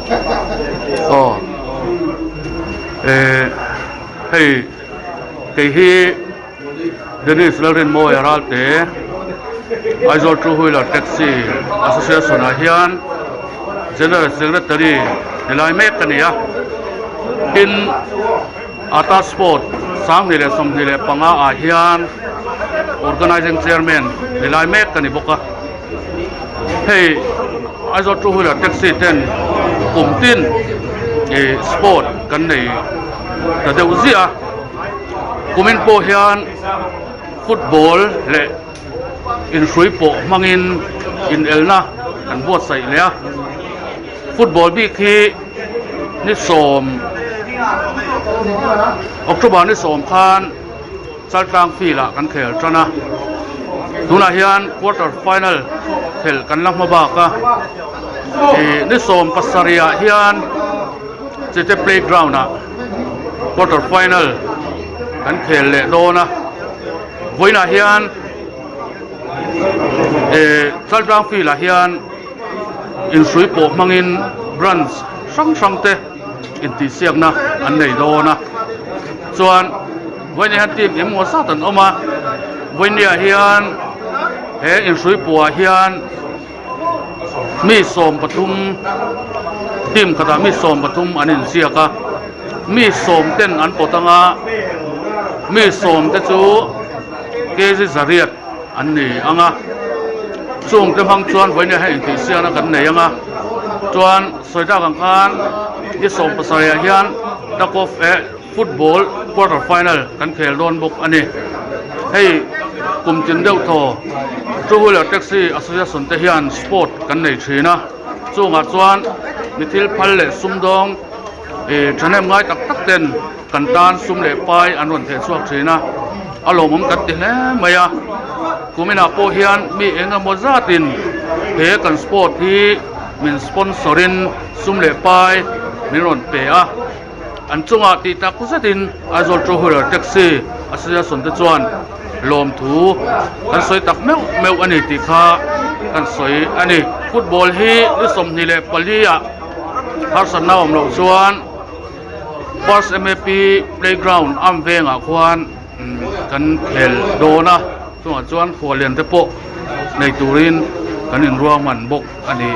ให้ที่เดนิสเลรินโมยรัลเตไอโซทูฮุยลาแท็กซี่แอสโซเชชันอาเฮียนเจเนอเรลเซกเรตารีในลายเมกันเนี่ยอินอาตาสปอร์ตสามนี่แหละสมนี่แหละปังอาเฮียน organizing chairman ในลายเมกันนี่บอกว่าให้ไอโซทูฮุยลาแท็กซี่เต้นกลุ่มตินสปอร์ตกันในแต่เดี๋ยวสิกุมินโปเฮียนฟุตบอลและอินสุยโปมังอินเอลนะกันบวชใส่เลยฟุตบอลบิ๊กที่นิสมออกตุบานิสมคานซัลตังฟีละกันเขลจ้านะดูนะเฮียนควอเตอร์ไฟแนลเขลกันลังมาบากะนิสมปัสริยาเฮียนจะเพลย์กราวน์นะควอเตอร์ไฟแนลกันเขลเลโดนะวันนี้เฮียนซัลตังฟีละเฮียนอินสุยโปมังอินบรันส์ช่างเตอินติเซียงนะอันไหนโดนะส่วนวันนี้ทีมเอ็มวัวซาตันออกมาวันนี้เฮียนอินสุยโปเฮียนมีสมปทุมทีมขดามีสมปทุมอันอินเซียกะมีสมเต้นอันปตังอามีสมเตจูเกจิซาเรียดอันนี้อ่ะช่วงเต็มพังชวนไว้เนี่ยให้อินทิเซียนะกันเนี่ยยังชวนสวยจากกันที่ส่งภาษาเฮียนตะกบฟุตบอลควอเตอร์ไฟแนลกันเขลโดนบุกอันนี้ให้กลุ่มจินเดียวโตจูฮุลแท็กซี่อาศัยสนเทียนสปอร์ตกันในชีนะช่วงชวนมิทิลพัลเลซุมดองฉันเองง่ายตักเต้นกันตานซุมเล่ไปอันวันเทสวกชีนะอารมณ์มันกัดติดแล้วไหมอะกูไม่น่าโปเฮียนมีเองกับโมซาตินเฮกันสปอร์ตที่มีสปอนเซอรินซุ่มเล่ไปมีรอนเปียอันจงอาติตากุซาตินอาโซลโตฮูลแท็กซี่อาศัยสนเตจวนลมถูกันสวยตักเมวอันนี้ติคากันสวยอันนี้ฟุตบอลที่นิสมนี่เล่ปลีอะฮาร์สันนาวมลงชวนบอสMAP playground อัมเวงอาควานกันเขลโดนะส่วนจวนหัวเรียนเตโปในตูรินกันอินรัวมันบกอันนี้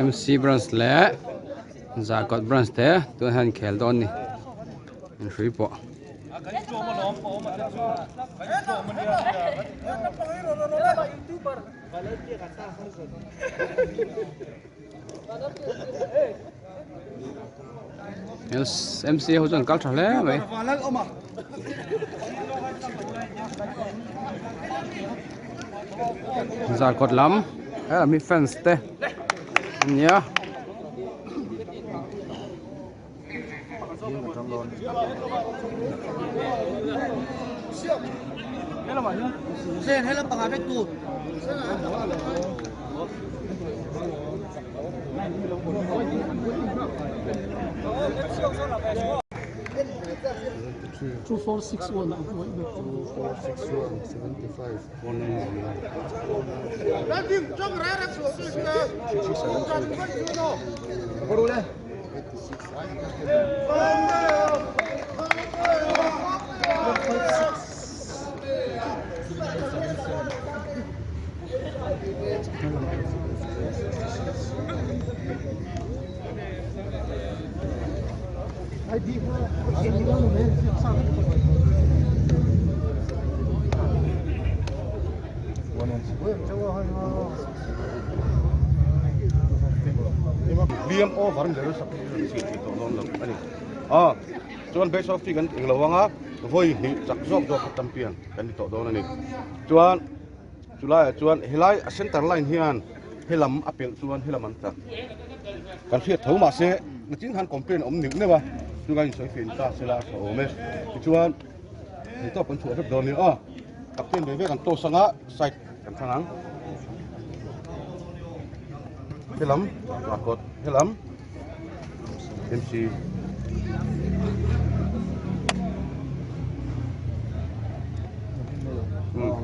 MC Brands และจากอด Brands เตะตัวแทนเขลโดนนี่อินสุยโปMC เขาจนกัลทร์แล้วไหมจากกดล้ำมีแฟนส์เตะเนี่ยเส้นให้เราปังอาไปตูด2461 25 liam over there sa ito non lang ani chuan base of kan englawanga voi hi chakjok jok tampian kan to don ani chuan helai center line hian helam apel chuan helam anta kan fiat thoma se ngin han complain om nik ne ba chuan soi fin ta sela so mes chuan ni to kan chu hep don ni kapten bebe kan to sanga side kan thangang helam rakot helam MC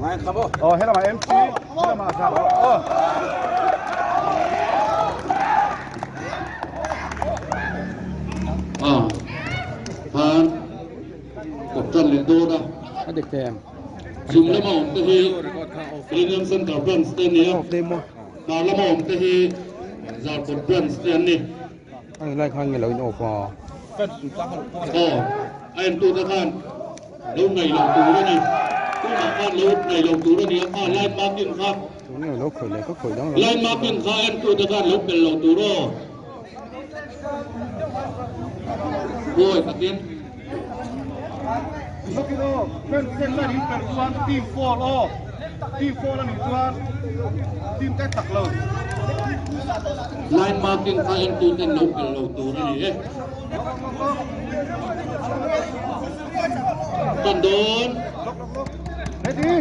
ngay khabo helam MC helam sa han kapten lindo na adik tem sum le mo te hi premium center brand stand ni demo na le mo te hi za ko brand stand ni ang lai khang ngelo in opa anh tu ta khan lâu ngày lòng tù đó đi tu mà khan lâu ngày lòng tù đó đi lai ma kiên khan tu ne lo khoi le ko khoi dang lai ma kiên khan anh tu ta khan lâu bền lòng tù đó ôi thật tiên Lokino men sen la hin per chuan team 4 team 4 la ni chuan team kai tak lo lai ma kiên khan anh tu ta lâu bền lòng tù đó đi Tuần đốn ready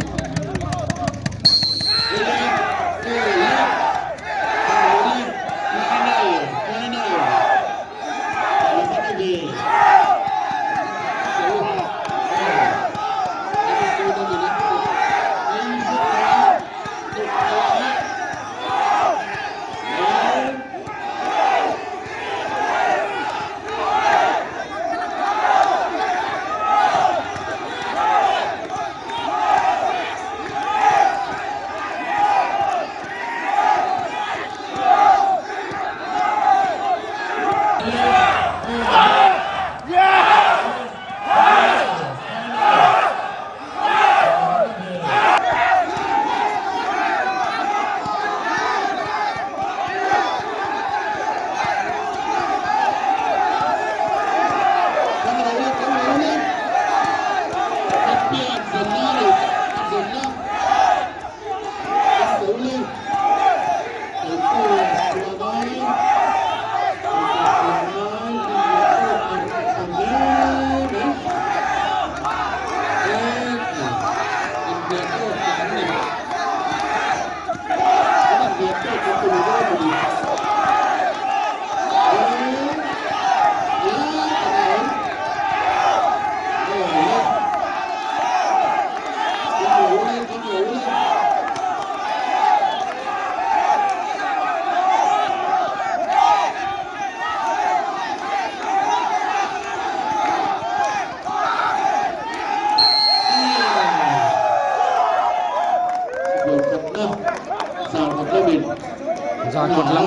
Giàn cột lắm,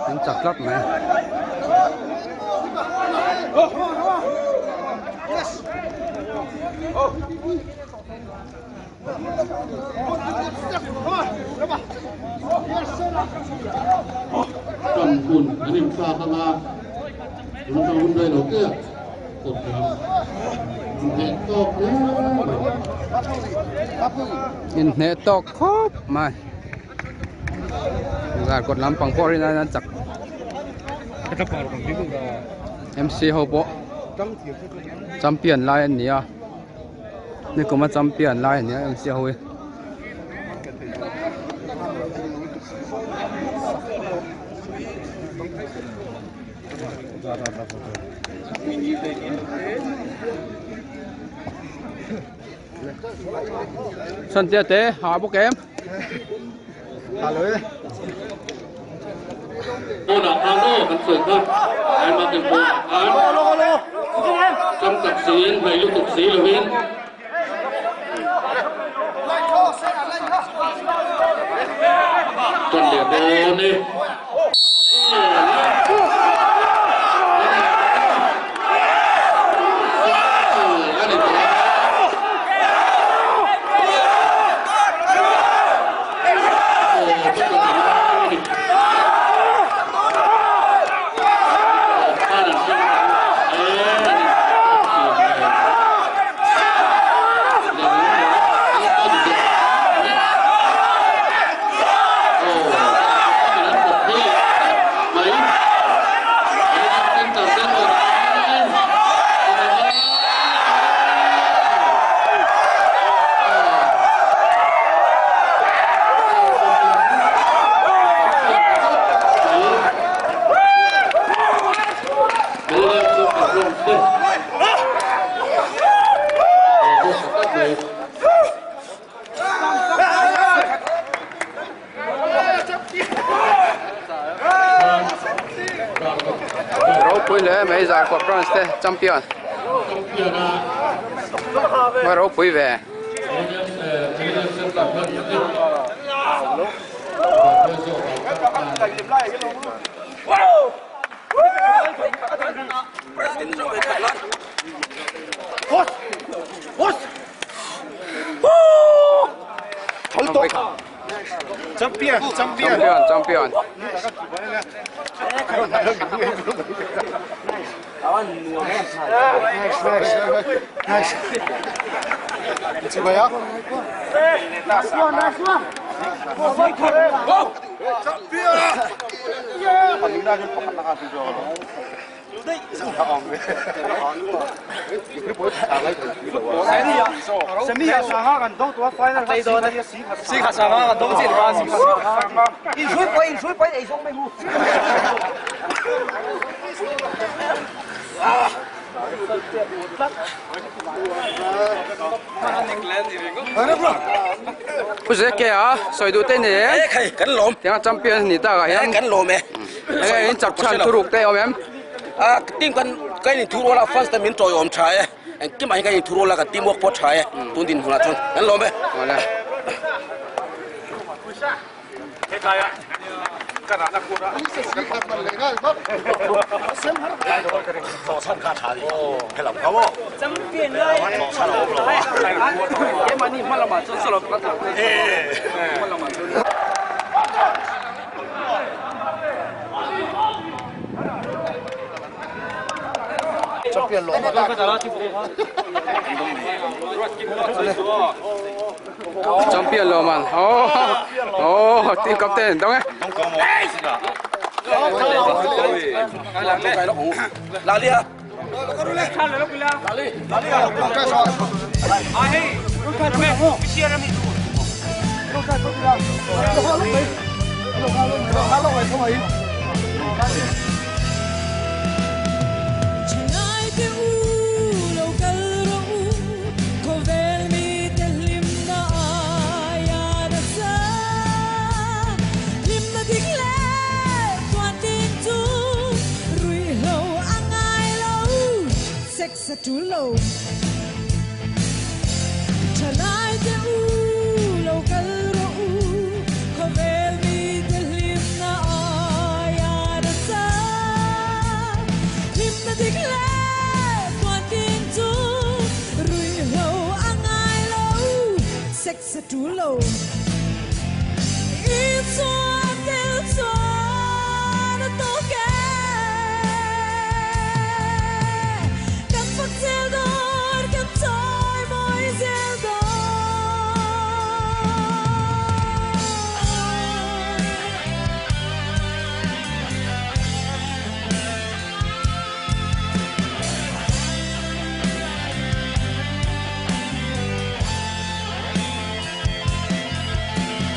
đánh chặt lắm mày. Cầm cùn, anh em xa tham gia chúng ta hôm nay đầu tiên cột hẹn to In ne to khop mày. Giàn cột lắm bằng pori na chặt. MC Hobo champion line nia. Ni kuma champion line nia MC Hobo. Sân tia tế hỏi bốc em. Thả lưới đi. Cô đã thang đô cần sửa không? Anh mà tìm bộ án trong tập sĩ về lúc tập sĩ là viên tuần địa đồ đi puy le mai za ko bronze te champion ma ro puy ve Champion.不是给啊，谁都对你。哎，跟龙， tiếng champion ni ta ga hian跟龙没？ ai in chap chan turuk te om em 啊，定跟跟你土罗拉 first time 做我们菜，哎，今晚跟你土罗拉个 team work 破菜，蹲定红了村，跟龙没？ 好了 champion lo man oh team captain dong哪里啊？too low Chalai te u lo kalro u Kovel mi te lim na ayara sa Lim na tikle Tuan tin tu Rui ho angay lo Sex too low It's on del son at okay Zeldor kan toy boy Zeldor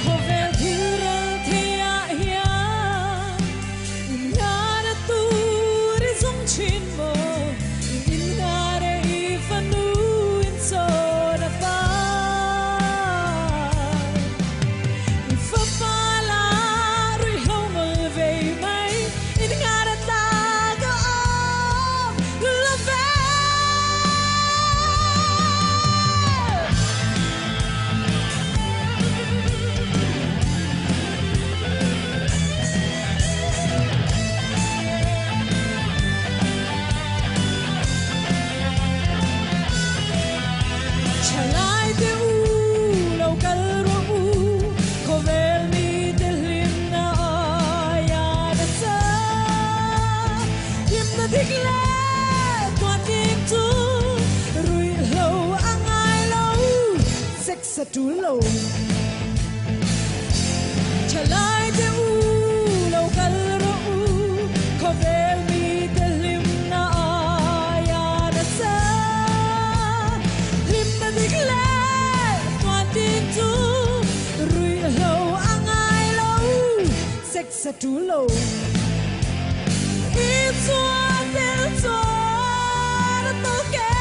Kovel hiral thia hia Ingara tu rizong chin mo too low Chalai te u lo kalro u Kovel mi te lim na ayana sa Lim na digle Tuan tin tu Rui lo angay lo Sex too low It's one del son at okay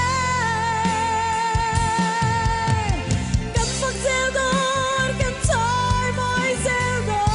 Zeldor kan toy boy Zeldor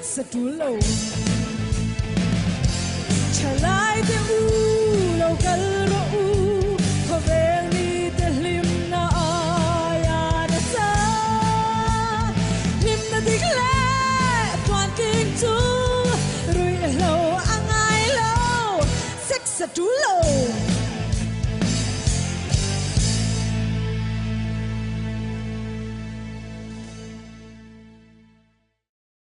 Satulo Chalai te u lo kalro u Kovel ni te lim na aya na sa Lim na digle Tuan king tu Rui lo angai lo Satulo